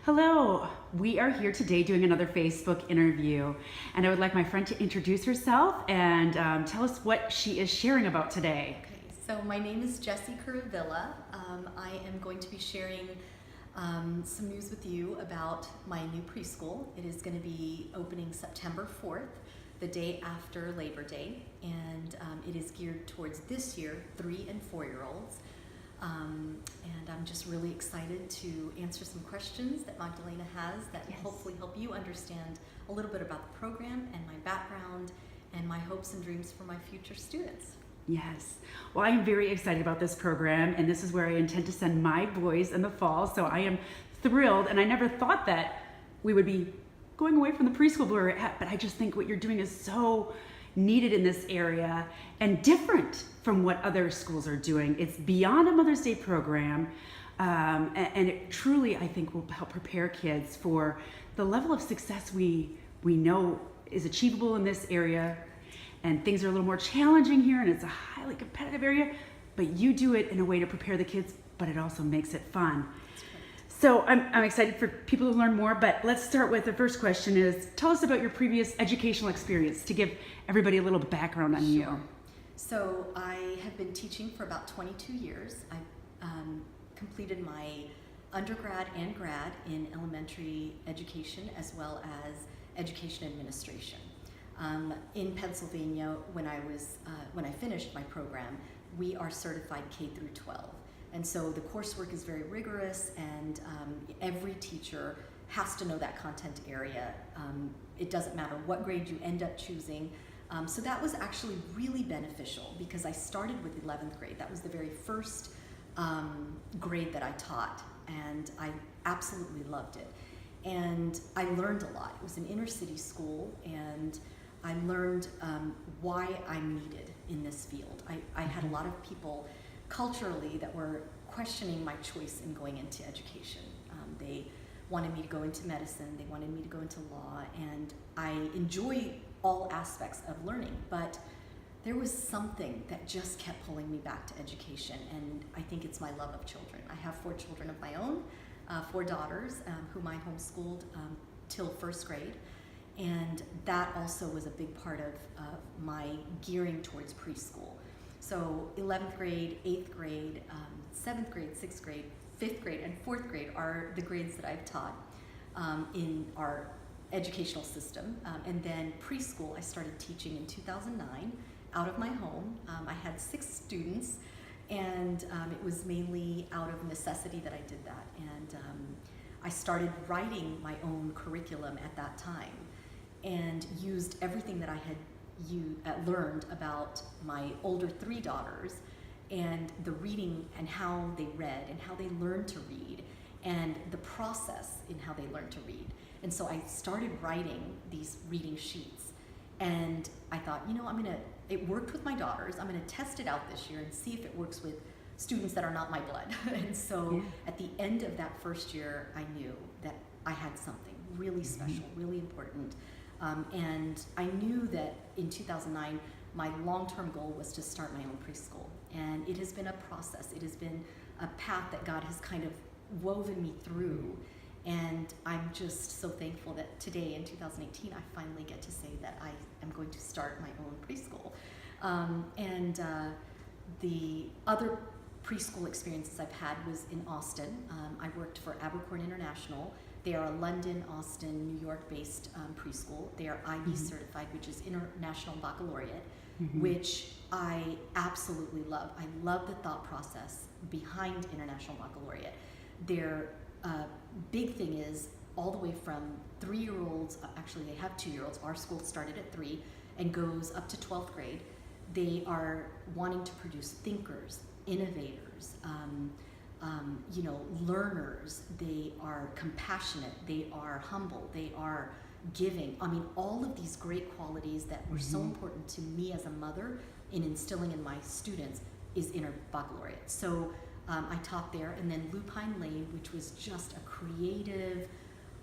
Hello, we are here today doing another Facebook interview, and I would like my friend to introduce herself and tell us what she is sharing about today. Okay, so my name is Jessie Curavilla. I am going to be sharing some news with you about my new preschool. It is going to be opening September 4th, the day after Labor Day, and it is geared towards this year 3 and 4-year-olds. And I'm just really excited to answer some questions that Magdalena has that will hopefully help you understand a little bit about the program and my background and my hopes and dreams for my future students. Yes. Well, I am very excited about this program, and this is where I intend to send my boys in the fall, so I am thrilled, and I never thought that we would be going away from the preschool where we're at, but I just think what you're doing is so needed in this area and different from what other schools are doing. It's beyond a Mother's Day program, and it truly, I think, will help prepare kids for the level of success we know is achievable in this area. And things are a little more challenging here, and it's a highly competitive area, but you do it in a way to prepare the kids, but it also makes it fun. So I'm excited for people to learn more, but let's start with the first question is, tell us about your previous educational experience to give everybody a little background on you. So I have been teaching for about 22 years. I completed my undergrad and grad in elementary education as well as education administration. In Pennsylvania, when I finished my program, we are certified K through 12. And so the coursework is very rigorous, and every teacher has to know that content area. It doesn't matter what grade you end up choosing. So that was actually really beneficial because I started with 11th grade. That was the very first grade that I taught, and I absolutely loved it. And I learned a lot. It was an inner city school, and I learned why I'm needed in this field. I had a lot of people culturally that were questioning my choice in going into education. They wanted me to go into medicine, they wanted me to go into law, and I enjoy all aspects of learning, but there was something that just kept pulling me back to education, and I think it's my love of children. I have 4 children of my own, 4 daughters whom I homeschooled till 1st grade. And that also was a big part of my gearing towards preschool. So 11th grade, 8th grade, 7th grade, 6th grade, 5th grade, and 4th grade are the grades that I've taught in our educational system. And then preschool, I started teaching in 2009 out of my home. I had 6 students, and it was mainly out of necessity that I did that. And I started writing my own curriculum at that time, and used everything that I had learned about my older 3 daughters and the reading and how they read and how they learned to read and the process in how they learned to read. And so I started writing these reading sheets, and I thought, it worked with my daughters. I'm gonna test it out this year and see if it works with students that are not my blood. And so at the end of that first year, I knew that I had something really special, really important. And I knew that in 2009, my long-term goal was to start my own preschool. And it has been a process. It has been a path that God has kind of woven me through. And I'm just so thankful that today, in 2018, I finally get to say that I am going to start my own preschool. The other preschool experiences I've had was in Austin. I worked for Abercorn International. They are a London, Austin, New York-based preschool. They are IB certified, which is International Baccalaureate, which I absolutely love. I love the thought process behind International Baccalaureate. Their big thing is all the way from 3-year-olds, actually they have 2-year-olds, our school started at 3 and goes up to 12th grade. They are wanting to produce thinkers, innovators, learners. They are compassionate, they are humble, they are giving. I mean, all of these great qualities that were so important to me as a mother in instilling in my students is inner baccalaureate. So I taught there, and then Lupine Lane, which was just a creative,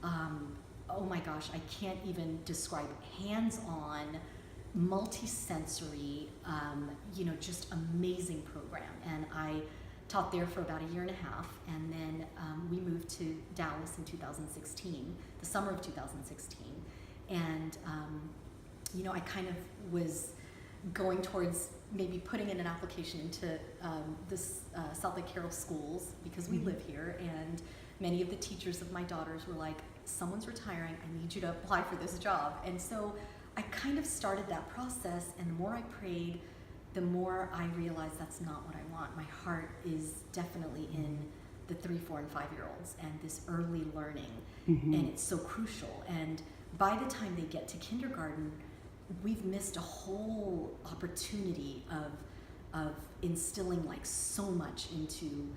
oh my gosh, I can't even describe, hands-on, multi-sensory, just amazing program. And I taught there for about 1.5 years, and then we moved moved to Dallas in 2016, the summer of 2016. And, I kind of was going towards maybe putting in an application into this Southlake TX schools because we live here, and many of the teachers of my daughters were like, someone's retiring, I need you to apply for this job. And so I kind of started that process, and the more I prayed, the more I realized that's not what I want. My heart is definitely in the 3, 4, and 5-year-olds and this early learning, and it's so crucial. And by the time they get to kindergarten, we've missed a whole opportunity of instilling like so much into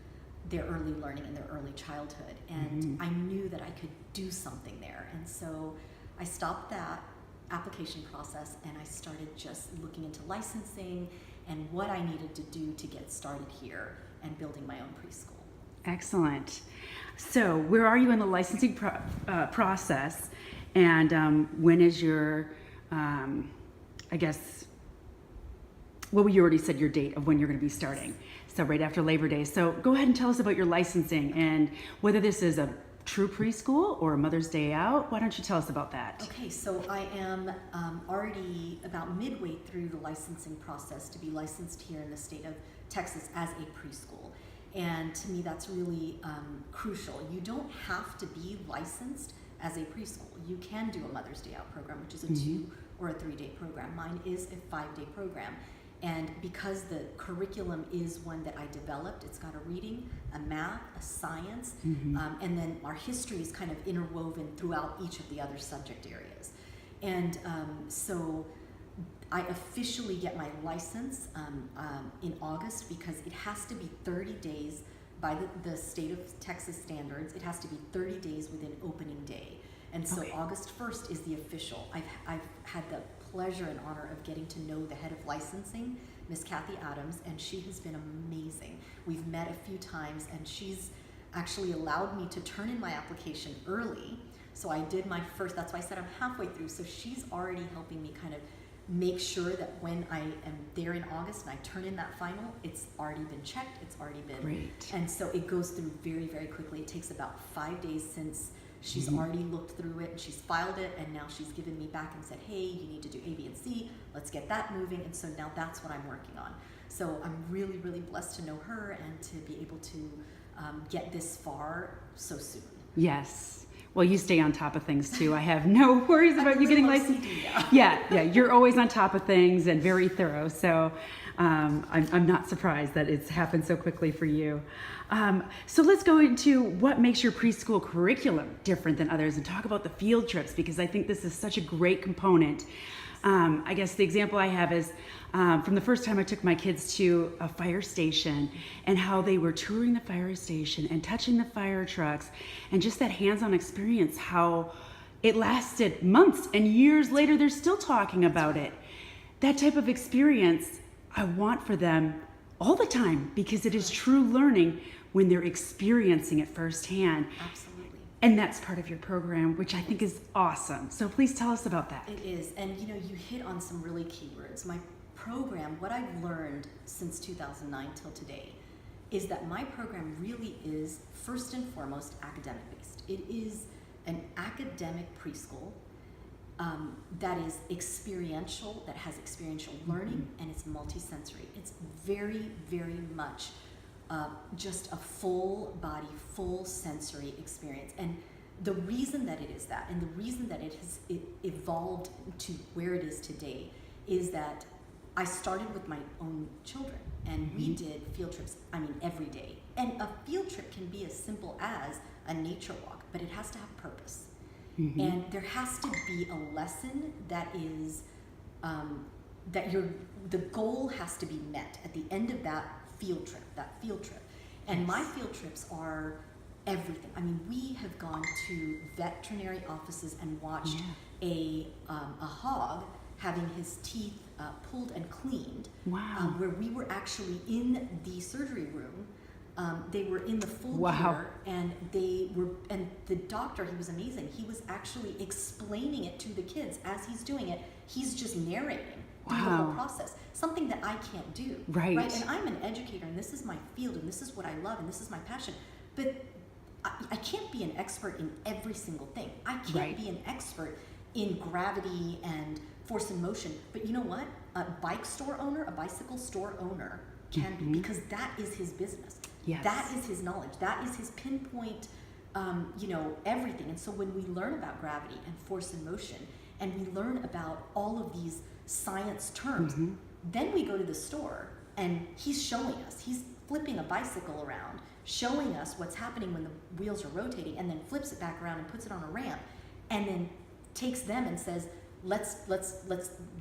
their early learning and their early childhood. And I knew that I could do something there. And so I stopped that application process and I started just looking into licensing and what I needed to do to get started here and building my own preschool. Excellent. So where are you in the licensing process? And when is your, I guess, well, you already said your date of when you're going to be starting. So right after Labor Day. So go ahead and tell us about your licensing and whether this is a true preschool or a Mother's Day out. Why don't you tell us about that? Okay, so I am already about midway through the licensing process to be licensed here in the state of Texas as a preschool. And to me, that's really crucial. You don't have to be licensed as a preschool. You can do a Mother's Day Out program, which is a 2 or a 3-day program. Mine is a 5-day program. And because the curriculum is one that I developed, it's got a reading, a math, a science, and then our history is kind of interwoven throughout each of the other subject areas. And so I officially get my license in August because it has to be 30 days by the state of Texas standards. It has to be 30 days within opening day. And so August 1st is the official. I've had the pleasure and honor of getting to know the head of licensing, Miss Kathy Adams, and she has been amazing. We've met a few times, and she's actually allowed me to turn in my application early. So I did my first, that's why I said I'm halfway through. So she's already helping me kind of make sure that when I am there in August and I turn in that final, it's already been checked, it's already been. Great. And so it goes through very, very quickly. It takes about 5 days since she's already looked through it and she's filed it, and now she's given me back and said, hey, you need to do A, B, and C. Let's get that moving. And so now that's what I'm working on. So I'm really, really blessed to know her and to be able to get this far so soon. Yes. Well, you stay on top of things too. I have no worries about you getting licensed. Yeah, you're always on top of things and very thorough. So I'm not surprised that it's happened so quickly for you. So let's go into what makes your preschool curriculum different than others and talk about the field trips, because I think this is such a great component. I guess the example I have is from the first time I took my kids to a fire station and how they were touring the fire station and touching the fire trucks, and just that hands-on experience, how it lasted months and years later they're still talking about it. That type of experience I want for them all the time, because it is true learning when they're experiencing it firsthand. Absolutely. And that's part of your program, which I think is awesome. So please tell us about that. It is. And you hit on some really key words. My program, what I've learned since 2009 till today, is that my program really is first and foremost academic based. It is an academic preschool that is experiential, that has experiential learning, and it's multisensory. It's very, very much just a full body, full sensory experience. And the reason that it is that, and the reason that it evolved to where it is today, is that I started with my own children, and we did field trips, every day. And a field trip can be as simple as a nature walk, but it has to have purpose. And there has to be a lesson that is, the goal has to be met at the end of that field trip. And my field trips are everything. We have gone to veterinary offices and watched a hog having his teeth pulled and cleaned. Wow. Where we were actually in the surgery room. They were in the full gear, and and the doctor, he was amazing. He was actually explaining it to the kids as he's doing it. He's just narrating through the whole process, something that I can't do. Right. And I'm an educator, and this is my field, and this is what I love, and this is my passion. But I can't be an expert in every single thing. I can't Right. be an expert in gravity and force and motion. But you know what? A bicycle store owner can be, because that is his business. Yes. That is his knowledge. That is his pinpoint, everything. And so when we learn about gravity and force and motion, and we learn about all of these science terms, then we go to the store and he's showing us, he's flipping a bicycle around, showing us what's happening when the wheels are rotating, and then flips it back around and puts it on a ramp, and then takes them and says, let's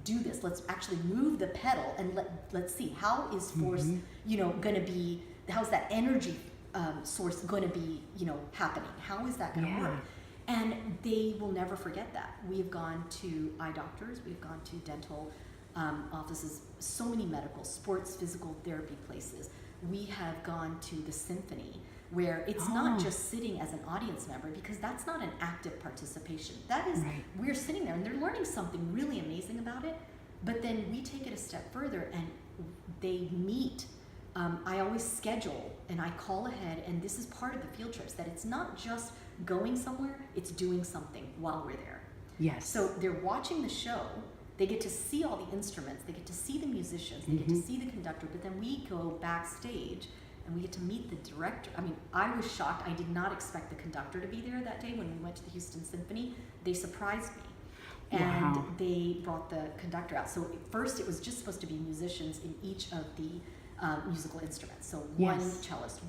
do this. Let's actually move the pedal, and let's see, how is force, going to be, how's that energy source going to be, happening? How is that going to work? And they will never forget that. We've gone to eye doctors, we've gone to dental offices, so many medical, sports, physical therapy places. We have gone to the symphony, where it's not just sitting as an audience member, because that's not an active participation. That is, we're sitting there and they're learning something really amazing about it, but then we take it a step further and they meet. I always schedule and I call ahead, and this is part of the field trips, that it's not just going somewhere, it's doing something while we're there. Yes. So they're watching the show, they get to see all the instruments, they get to see the musicians, they get to see the conductor, but then we go backstage and we get to meet the director. I mean, I was shocked. I did not expect the conductor to be there that day when we went to the Houston Symphony. They surprised me. And they brought the conductor out. So at first it was just supposed to be musicians in each of the musical instruments. So one cellist,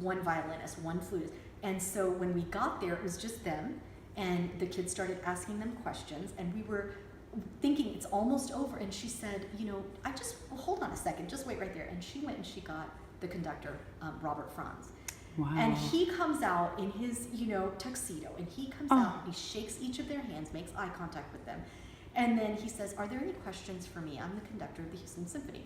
one violinist, one flutist. And so when we got there, it was just them, and the kids started asking them questions, and we were thinking it's almost over. And she said, hold on a second, just wait right there. And she went and she got the conductor, Robert Franz. Wow. And he comes out in his, tuxedo, and he comes out and he shakes each of their hands, makes eye contact with them. And then he says, are there any questions for me? I'm the conductor of the Houston Symphony.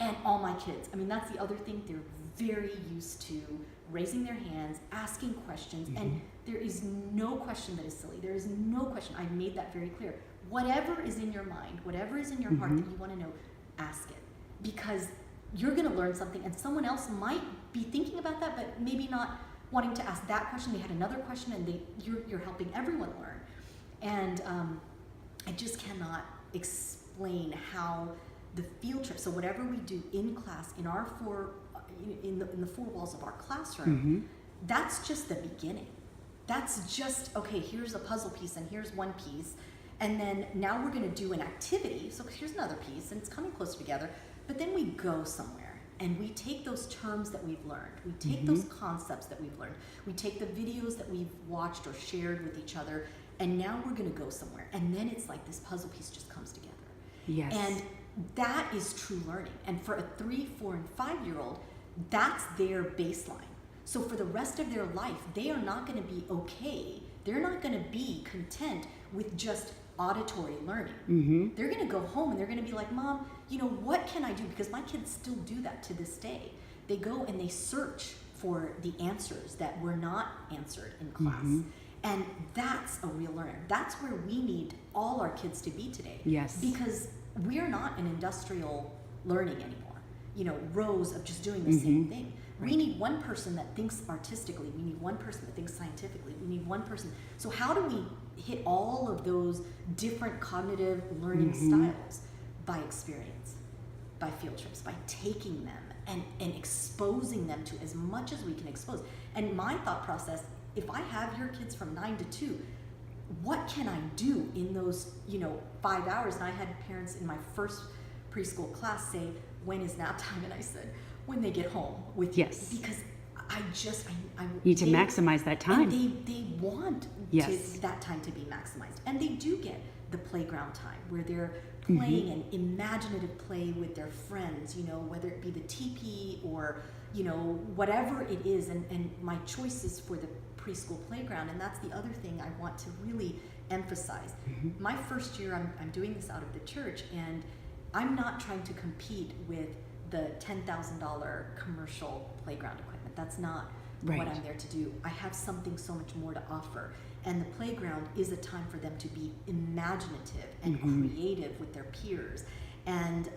And all my kids, I mean, that's the other thing, they're very used to raising their hands, asking questions, and there is no question that is silly. There is no question. I made that very clear. Whatever is in your mind, whatever is in your heart that you want to know, ask it. Because you're going to learn something, and someone else might be thinking about that, but maybe not wanting to ask that question. They had another question, and you're helping everyone learn. And I just cannot explain how the field trip, so whatever we do in class, in our in the four walls of our classroom, that's just the beginning. That's just, okay, here's a puzzle piece and here's one piece, and then now we're going to do an activity, so here's another piece, and it's coming closer together. But then we go somewhere and we take those terms that we've learned, we take those concepts that we've learned, we take the videos that we've watched or shared with each other, and now we're going to go somewhere. And then it's like this puzzle piece just comes together. Yes. And that is true learning. And for a 3, 4, and 5-year-old, that's their baseline. So for the rest of their life, they are not going to be okay. They're not going to be content with just auditory learning. They're going to go home and they're going to be like, Mom, what can I do? Because my kids still do that to this day. They go and they search for the answers that were not answered in class. And that's a real learner. That's where we need all our kids to be today. Yes. Because we're not an industrial learning anymore. Rows of just doing the same thing. We need one person that thinks artistically. We need one person that thinks scientifically. We need one person. So how do we hit all of those different cognitive learning styles? By experience, by field trips, by taking them and exposing them to as much as we can expose. And my thought process, if I have your kids from 9 to 2, what can I do in those 5 hours? And I had parents in my first preschool class say, when is nap time? And I said, when they get home with you. Because I need to maximize that time. And they want that time to be maximized. And they do get the playground time where they're playing an imaginative play with their friends, whether it be the teepee or, whatever it is. And my choice is for the preschool playground. And that's the other thing I want to really emphasize. My first year, I'm doing this out of the church, and I'm not trying to compete with the $10,000 commercial playground equipment. That's not what I'm there to do. I have something so much more to offer. And the playground is a time for them to be imaginative and creative with their peers. And,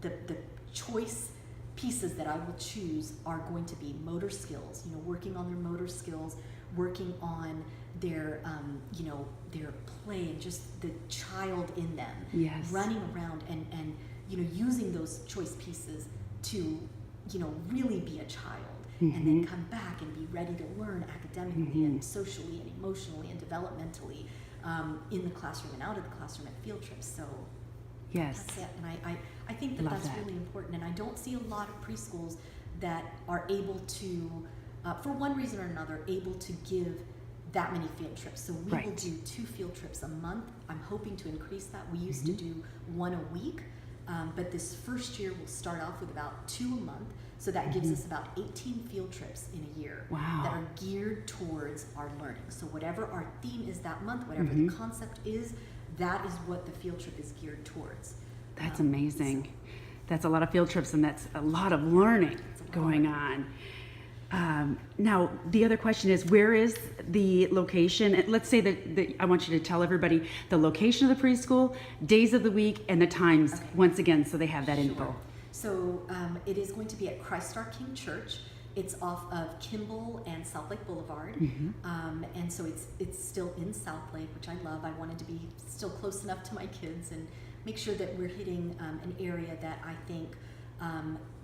the choice pieces that I will choose are going to be motor skills, working on their motor skills, working on their, their play and just the child in them, Yes. running around and using those choice pieces to, really be a child, and then come back and be ready to learn academically and socially and emotionally and developmentally in the classroom and out of the classroom at field trips. So Yes. that's it. And I think Love that's that. really important. And I don't see a lot of preschools that are able to, for one reason or another, able to give that many field trips. So we will Right. do 2 field trips a month. I'm hoping to increase that. We used to do 1 a week, but this first year we'll start off with about 2 a month. So that gives us about 18 field trips in a year Wow. that are geared towards our learning. So whatever our theme is that month, whatever the concept is, that is what the field trip is geared towards. That's amazing. That's a lot of field trips, and that's a lot of learning going on. Now, the other question is, where is the location? And let's say that I want you to tell everybody the location of the preschool, days of the week, and the times, Okay. once again, so they have that info. Sure. So it is going to be at Christ Our King Church. It's off of Kimball and Southlake Boulevard, and so it's still in Southlake, which I love. I wanted to be still close enough to my kids and make sure that we're hitting an area that I think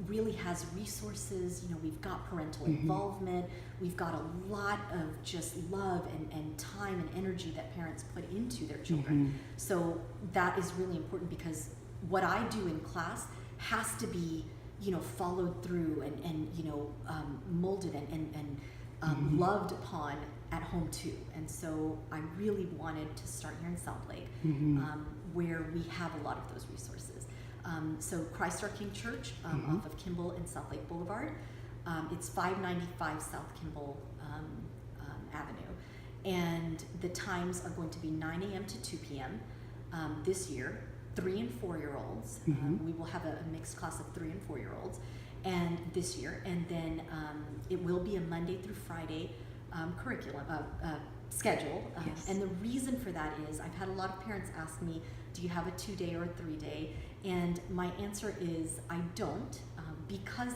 really has resources. We've got parental involvement. We've got a lot of just love and time and energy that parents put into their children. So that is really important, because what I do in class has to be followed through and molded and loved upon at home too. And so I really wanted to start here in Southlake, where we have a lot of those resources. So Christ Our King Church off of Kimball and Southlake Boulevard. It's 595 South Kimball Avenue. And the times are going to be 9 a.m. to 2 p.m. This year. 3 and 4-year-olds. We will have a mixed class of 3 and 4-year-olds, and this year, and then it will be a Monday through Friday curriculum schedule. Yes. And the reason for that is I've had a lot of parents ask me, "Do you have a 2-day or a 3-day?" And my answer is I don't, because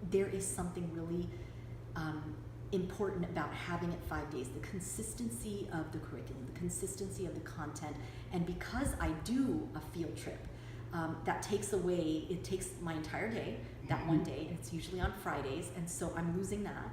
there is something really important about having it 5 days, the consistency of the curriculum, the consistency of the content. And because I do a field trip, that takes my entire day, that one day, and it's usually on Fridays, and so I'm losing that.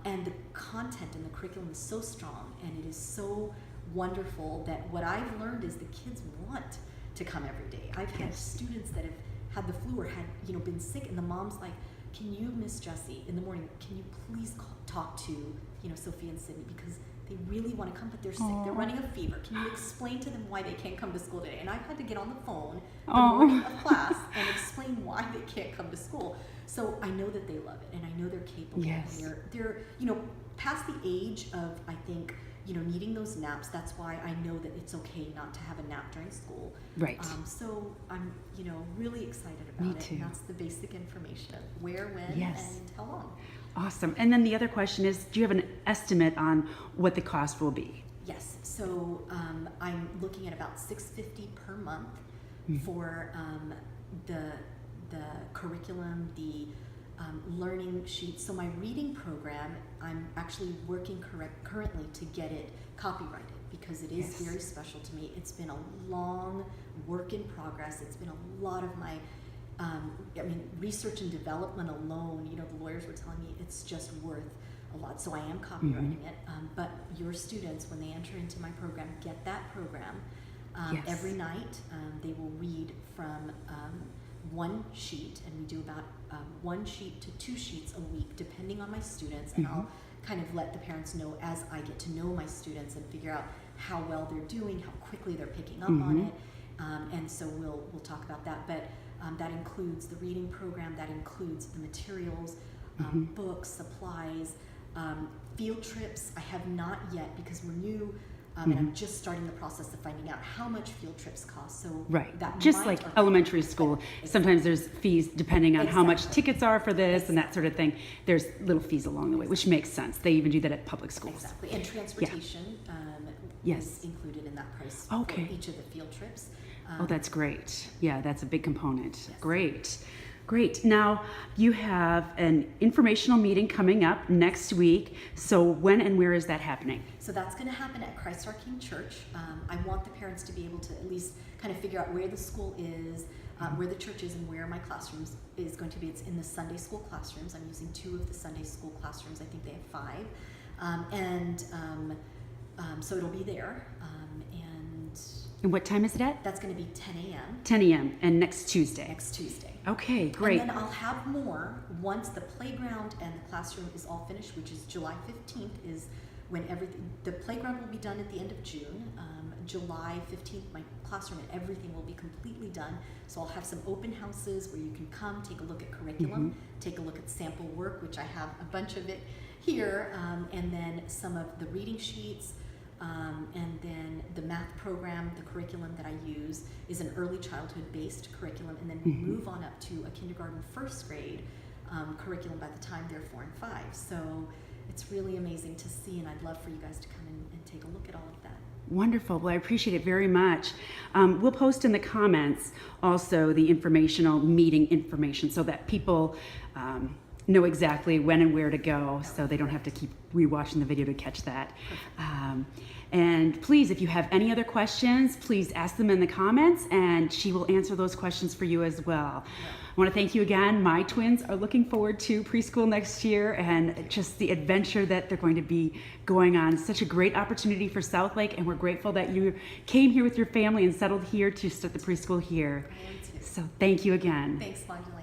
And the content and the curriculum is so strong, and it is so wonderful that what I've learned is the kids want to come every day. I've had students that have had the flu or had been sick, and the mom's like, "Can you, Miss Jessie, in the morning, can you please talk to Sophia and Sydney, because they really want to come, but they're sick. They're running a fever. Can you explain to them why they can't come to school today?" And I've had to get on the phone the morning of class and explain why they can't come to school. So I know that they love it, and I know they're capable. Yes. And they're past the age of, I think, needing those naps. That's why I know that it's okay not to have a nap during school. Right. So I'm, really excited about Me it. too. And that's the basic information of where, when, Yes. and how long. Awesome. And then the other question is, do you have an estimate on what the cost will be? Yes. So I'm looking at about $650 per month for the curriculum, the learning sheets. So my reading program, I'm actually working currently to get it copyrighted, because it is Yes. very special to me. It's been a long work in progress. It's been a lot of my research and development alone. The lawyers were telling me it's just worth a lot. So I am copywriting it. But your students, when they enter into my program, get that program. Yes. Every night they will read from one sheet, and we do about 1 sheet to 2 sheets a week, depending on my students. And I'll kind of let the parents know as I get to know my students and figure out how well they're doing, how quickly they're picking up on it. And so we'll talk about that. But that includes the reading program, that includes the materials, books, supplies, field trips. I have not yet, because we're new, and I'm just starting the process of finding out how much field trips cost. So Right. that Just might like or might elementary not, school, but sometimes there's fees depending on how much Exactly. tickets are for this and that sort of thing. There's little fees along the way, which makes sense. They even do that at public schools. Exactly, and transportation Yes. is included in that price Okay. for each of the field trips. Oh, that's great. Yeah, that's a big component. Yes. Great. Great. Now, you have an informational meeting coming up next week. So when and where is that happening? So that's going to happen at Christ Our King Church. I want the parents to be able to at least kind of figure out where the school is, where the church is, and where my classrooms is going to be. It's in the Sunday school classrooms. I'm using 2 of the Sunday school classrooms. I think they have 5. So it'll be there. And what time is it at? That's going to be 10 a.m. 10 a.m. and next Tuesday. Next Tuesday. Okay, great. And then I'll have more once the playground and the classroom is all finished, which is July 15th is when the playground will be done at the end of June. July 15th, my classroom and everything will be completely done. So I'll have some open houses where you can come, take a look at curriculum, take a look at sample work, which I have a bunch of it here, and then some of the reading sheets, and then the math program, the curriculum that I use is an early childhood based curriculum, and then we move on up to a kindergarten first grade curriculum by the time they're 4 and 5. So it's really amazing to see, and I'd love for you guys to come and take a look at all of that. Wonderful. Well, I appreciate it very much. We'll post in the comments also the informational meeting information so that people know exactly when and where to go, so they don't have to keep rewatching the video to catch that. And please, if you have any other questions, please ask them in the comments, and she will answer those questions for you as well. I want to thank you again. My twins are looking forward to preschool next year and just the adventure that they're going to be going on. It's such a great opportunity for Southlake, and we're grateful that you came here with your family and settled here to start the preschool here. I am too. So thank you again. Thanks, Modula.